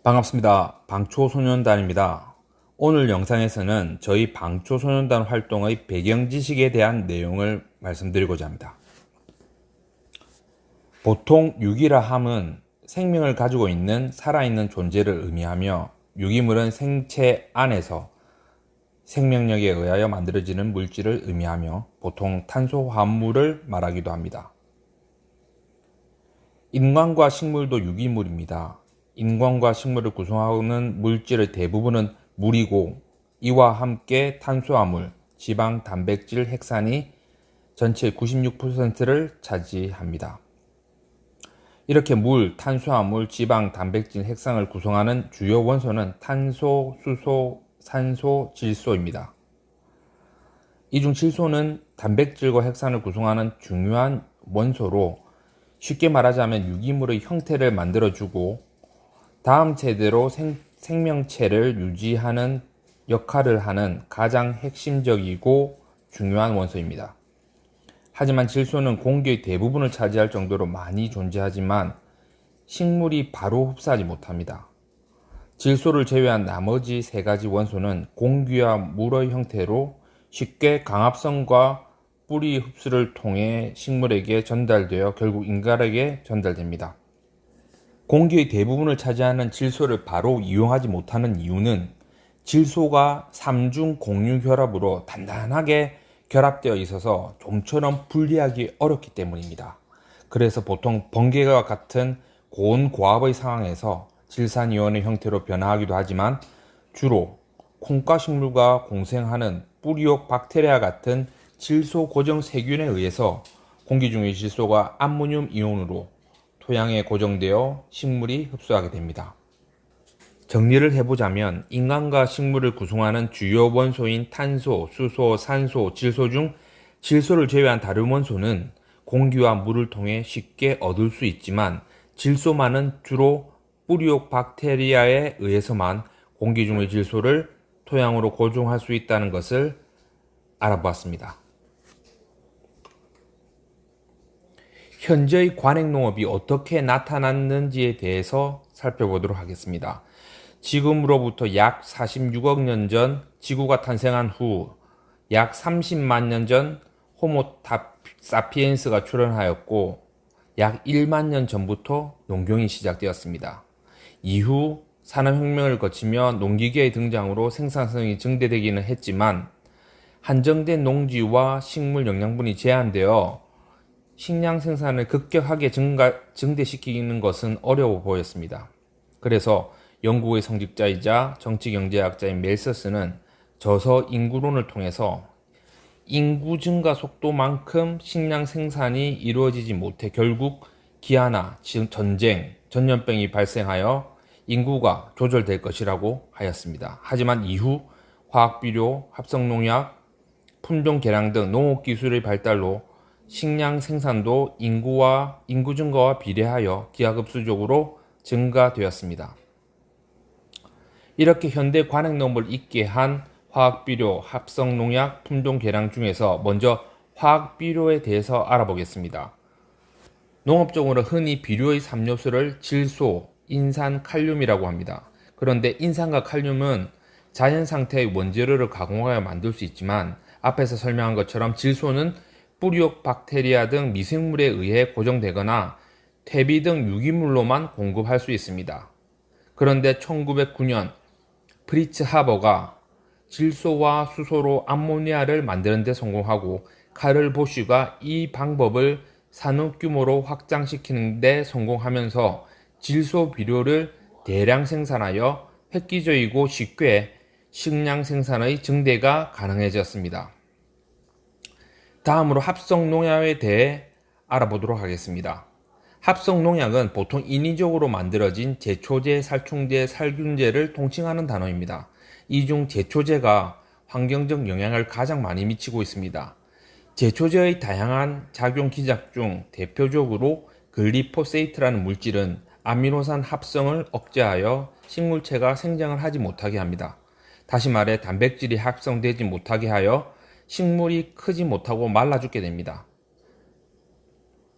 반갑습니다. 방초소년단입니다. 오늘 영상에서는 저희 방초소년단 활동의 배경 지식에 대한 내용을 말씀드리고자 합니다. 보통 유기라 함은 생명을 가지고 있는 살아있는 존재를 의미하며, 유기물은 생체 안에서 생명력에 의하여 만들어지는 물질을 의미하며 보통 탄소화합물을 말하기도 합니다. 인간과 식물도 유기물입니다. 인간과 식물을 구성하는 물질의 대부분은 물이고, 이와 함께 탄수화물, 지방, 단백질, 핵산이 전체의 96%를 차지합니다. 이렇게 물, 탄수화물, 지방, 단백질, 핵산을 구성하는 주요 원소는 탄소, 수소, 산소, 질소입니다. 이 중 질소는 단백질과 핵산을 구성하는 중요한 원소로, 쉽게 말하자면 유기물의 형태를 만들어주고 다음 세대로 생명체를 유지하는 역할을 하는 가장 핵심적이고 중요한 원소입니다. 하지만 질소는 공기의 대부분을 차지할 정도로 많이 존재하지만 식물이 바로 흡수하지 못합니다. 질소를 제외한 나머지 세 가지 원소는 공기와 물의 형태로 쉽게 강합성과 뿌리 흡수를 통해 식물에게 전달되어 결국 인간에게 전달됩니다. 공기의 대부분을 차지하는 질소를 바로 이용하지 못하는 이유는 질소가 삼중 공유 결합으로 단단하게 결합되어 있어서 좀처럼 분리하기 어렵기 때문입니다. 그래서 보통 번개와 같은 고온 고압의 상황에서 질산이온의 형태로 변화하기도 하지만, 주로 콩과 식물과 공생하는 뿌리옥 박테리아 같은 질소 고정 세균에 의해서 공기 중의 질소가 암모늄 이온으로 토양에 고정되어 식물이 흡수하게 됩니다. 정리를 해보자면, 인간과 식물을 구성하는 주요 원소인 탄소, 수소, 산소, 질소 중 질소를 제외한 다른 원소는 공기와 물을 통해 쉽게 얻을 수 있지만, 질소만은 주로 뿌리옥 박테리아에 의해서만 공기 중의 질소를 토양으로 고정할 수 있다는 것을 알아보았습니다. 현재의 관행농업이 어떻게 나타났는지에 대해서 살펴보도록 하겠습니다. 지금으로부터 약 46억 년 전 지구가 탄생한 후 약 30만 년 전 호모 사피엔스가 출현하였고, 약 1만 년 전부터 농경이 시작되었습니다. 이후 산업혁명을 거치며 농기계의 등장으로 생산성이 증대되기는 했지만, 한정된 농지와 식물 영양분이 제한되어 식량 생산을 급격하게 증대시키는 것은 어려워 보였습니다. 그래서 영국의 성직자이자 정치경제학자인 멜서스는 저서 인구론을 통해서 인구 증가 속도만큼 식량 생산이 이루어지지 못해 결국 기아나 전쟁, 전염병이 발생하여 인구가 조절될 것이라고 하였습니다. 하지만 이후 화학비료, 합성농약, 품종 개량 등 농업기술의 발달로 식량 생산도 인구 증가와 비례하여 기하급수적으로 증가되었습니다. 이렇게 현대 관행농업을 있게 한 화학비료, 합성농약, 품종 개량 중에서 먼저 화학비료에 대해서 알아보겠습니다. 농업적으로 흔히 비료의 3요소를 질소, 인산, 칼륨이라고 합니다. 그런데 인산과 칼륨은 자연 상태의 원재료를 가공하여 만들 수 있지만, 앞에서 설명한 것처럼 질소는 뿌리옥 박테리아 등 미생물에 의해 고정되거나 퇴비 등 유기물로만 공급할 수 있습니다. 그런데 1909년 프리츠 하버가 질소와 수소로 암모니아를 만드는 데 성공하고, 카를 보쉬가 이 방법을 산업 규모로 확장시키는 데 성공하면서 질소 비료를 대량 생산하여 획기적이고 쉽게 식량 생산의 증대가 가능해졌습니다. 다음으로 합성농약에 대해 알아보도록 하겠습니다. 합성농약은 보통 인위적으로 만들어진 제초제, 살충제, 살균제를 통칭하는 단어입니다. 이 중 제초제가 환경적 영향을 가장 많이 미치고 있습니다. 제초제의 다양한 작용 기작 중 대표적으로 글리포세이트라는 물질은 아미노산 합성을 억제하여 식물체가 생장을 하지 못하게 합니다. 다시 말해 단백질이 합성되지 못하게 하여 식물이 크지 못하고 말라 죽게 됩니다.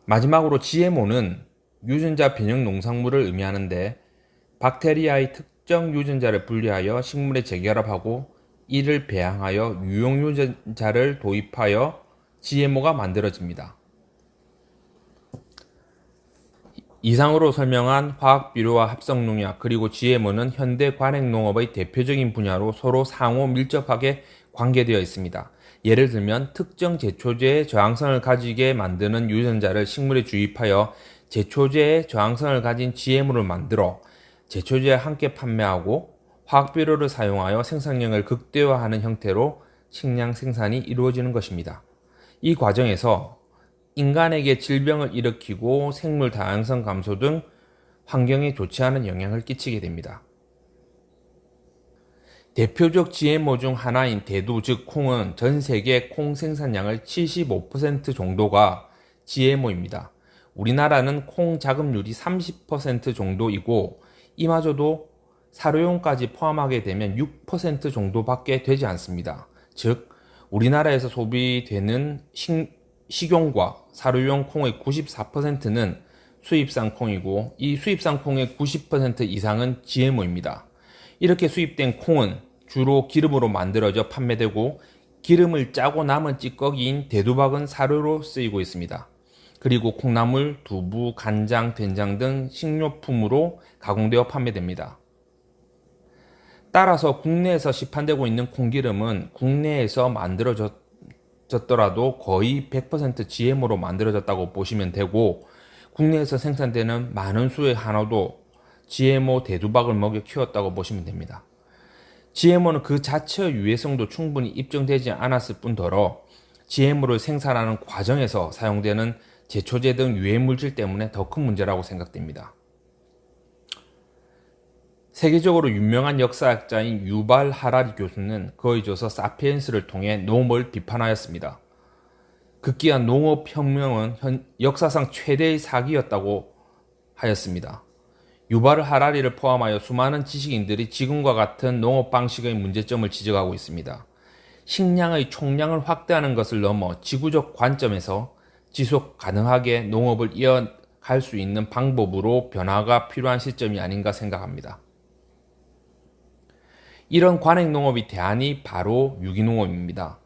마지막으로 GMO는 유전자 변형 농산물을 의미하는데, 박테리아의 특정 유전자를 분리하여 식물에 재결합하고 이를 배양하여 유용 유전자를 도입하여 GMO가 만들어집니다. 이상으로 설명한 화학비료와 합성농약 그리고 GMO는 현대 관행농업의 대표적인 분야로 서로 상호 밀접하게 관계되어 있습니다. 예를 들면 특정 제초제의 저항성을 가지게 만드는 유전자를 식물에 주입하여 제초제의 저항성을 가진 GMO를 만들어 제초제와 함께 판매하고 화학비료를 사용하여 생산량을 극대화하는 형태로 식량 생산이 이루어지는 것입니다. 이 과정에서 인간에게 질병을 일으키고 생물 다양성 감소 등 환경에 좋지 않은 영향을 끼치게 됩니다. 대표적 GMO 중 하나인 대두 즉 콩은 전 세계 콩 생산량의 75% 정도가 GMO입니다. 우리나라는 콩 자급률이 30% 정도이고 이마저도 사료용까지 포함하게 되면 6% 정도밖에 되지 않습니다. 즉 우리나라에서 소비되는 식용과 사료용 콩의 94%는 수입산 콩이고 이 수입산 콩의 90% 이상은 GMO입니다. 이렇게 수입된 콩은 주로 기름으로 만들어져 판매되고 기름을 짜고 남은 찌꺼기인 대두박은 사료로 쓰이고 있습니다. 그리고 콩나물, 두부, 간장, 된장 등 식료품으로 가공되어 판매됩니다. 따라서 국내에서 시판되고 있는 콩기름은 국내에서 만들어졌더라도 거의 100% GMO로 만들어졌다고 보시면 되고 국내에서 생산되는 많은 수의 한우도 GMO 대두박을 먹여 키웠다고 보시면 됩니다. GMO는 그 자체의 유해성도 충분히 입증되지 않았을 뿐더러 GMO를 생산하는 과정에서 사용되는 제초제 등 유해물질 때문에 더 큰 문제라고 생각됩니다. 세계적으로 유명한 역사학자인 유발 하라리 교수는 그의 저서 사피엔스를 통해 농업을 비판하였습니다. 급기야 농업혁명은 역사상 최대의 사기였다고 하였습니다. 유발 하라리를 포함하여 수많은 지식인들이 지금과 같은 농업 방식의 문제점을 지적하고 있습니다. 식량의 총량을 확대하는 것을 넘어 지구적 관점에서 지속 가능하게 농업을 이어갈 수 있는 방법으로 변화가 필요한 시점이 아닌가 생각합니다. 이런 관행농업의 대안이 바로 유기농업입니다.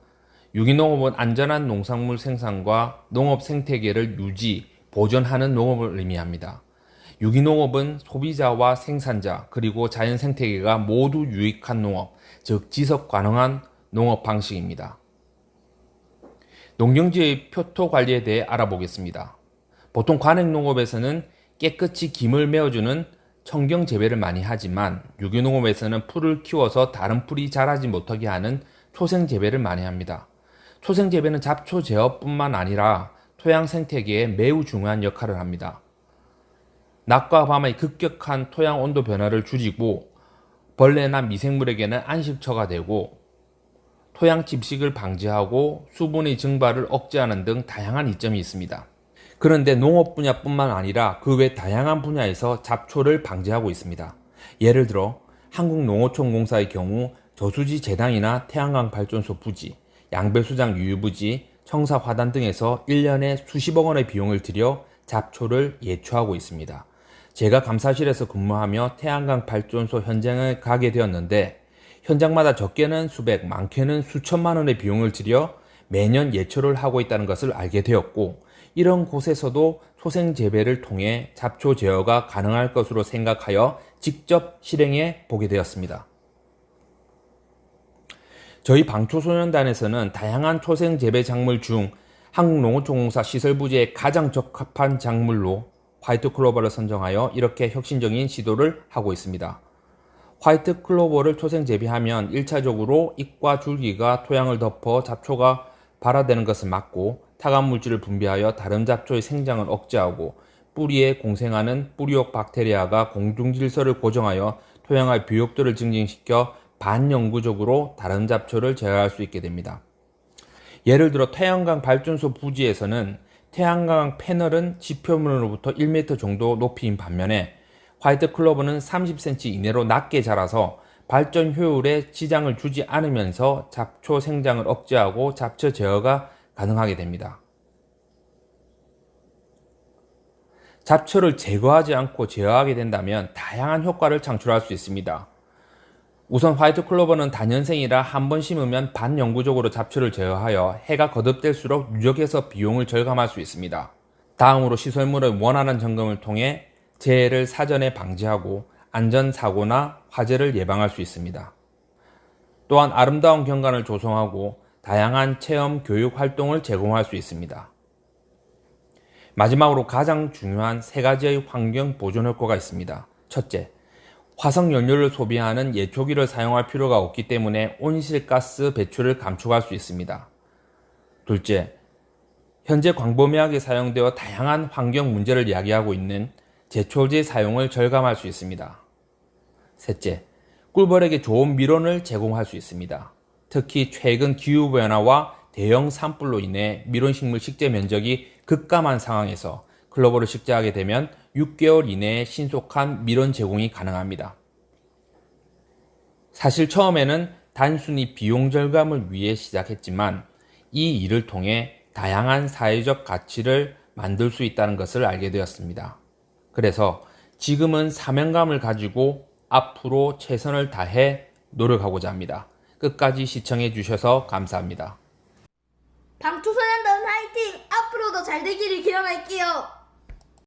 유기농업은 안전한 농산물 생산과 농업 생태계를 유지, 보존하는 농업을 의미합니다. 유기농업은 소비자와 생산자 그리고 자연 생태계가 모두 유익한 농업, 즉 지속 가능한 농업 방식입니다. 농경지의 표토 관리에 대해 알아보겠습니다. 보통 관행농업에서는 깨끗이 김을 메워주는 청경 재배를 많이 하지만 유기농업에서는 풀을 키워서 다른 풀이 자라지 못하게 하는 초생 재배를 많이 합니다. 초생 재배는 잡초 제어뿐만 아니라 토양 생태계에 매우 중요한 역할을 합니다. 낮과 밤의 급격한 토양 온도 변화를 줄이고 벌레나 미생물에게는 안식처가 되고 토양 침식을 방지하고 수분의 증발을 억제하는 등 다양한 이점이 있습니다. 그런데 농업 분야뿐만 아니라 그 외 다양한 분야에서 잡초를 방지하고 있습니다. 예를 들어 한국농어촌공사의 경우 저수지 재단이나 태양광 발전소 부지, 양배수장 유유부지, 청사 화단 등에서 1년에 수십억 원의 비용을 들여 잡초를 예초하고 있습니다. 제가 감사실에서 근무하며 태양광 발전소 현장에 가게 되었는데 현장마다 적게는 수백, 많게는 수천만 원의 비용을 들여 매년 예초를 하고 있다는 것을 알게 되었고 이런 곳에서도 소생 재배를 통해 잡초 제어가 가능할 것으로 생각하여 직접 실행해 보게 되었습니다. 저희 방초소년단에서는 다양한 초생 재배 작물 중 한국농어촌공사 시설부지에 가장 적합한 작물로 화이트 클로버를 선정하여 이렇게 혁신적인 시도를 하고 있습니다. 화이트 클로버를 초생 재배하면 1차적으로 잎과 줄기가 토양을 덮어 잡초가 발화되는 것을 막고 타간물질을 분비하여 다른 잡초의 생장을 억제하고 뿌리에 공생하는 뿌리옥 박테리아가 공중질서를 고정하여 토양의 비옥도를 증진시켜 반영구적으로 다른 잡초를 제어할 수 있게 됩니다. 예를 들어 태양광 발전소 부지에서는 태양광 패널은 지표면으로부터 1m 정도 높이인 반면에 화이트 클로버는 30cm 이내로 낮게 자라서 발전 효율에 지장을 주지 않으면서 잡초 생장을 억제하고 잡초 제어가 가능하게 됩니다. 잡초를 제거하지 않고 제어하게 된다면 다양한 효과를 창출할 수 있습니다. 우선 화이트 클로버는 다년생이라 한 번 심으면 반영구적으로 잡초를 제어하여 해가 거듭될수록 누적해서 비용을 절감할 수 있습니다. 다음으로 시설물의 원활한 점검을 통해 재해를 사전에 방지하고 안전사고나 화재를 예방할 수 있습니다. 또한 아름다운 경관을 조성하고 다양한 체험, 교육 활동을 제공할 수 있습니다. 마지막으로 가장 중요한 세 가지의 환경 보존 효과가 있습니다. 첫째, 화석연료를 소비하는 예초기를 사용할 필요가 없기 때문에 온실가스 배출을 감축할 수 있습니다. 둘째, 현재 광범위하게 사용되어 다양한 환경 문제를 야기하고 있는 제초제 사용을 절감할 수 있습니다. 셋째, 꿀벌에게 좋은 밀원을 제공할 수 있습니다. 특히 최근 기후변화와 대형 산불로 인해 밀원식물 식재 면적이 급감한 상황에서 클로버를 식재하게 되면 6개월 이내에 신속한 밀원 제공이 가능합니다. 사실 처음에는 단순히 비용 절감을 위해 시작했지만 이 일을 통해 다양한 사회적 가치를 만들 수 있다는 것을 알게 되었습니다. 그래서 지금은 사명감을 가지고 앞으로 최선을 다해 노력하고자 합니다. 끝까지 시청해 주셔서 감사합니다. 방초소년단 화이팅! 앞으로도 잘 되기를 기원할게요.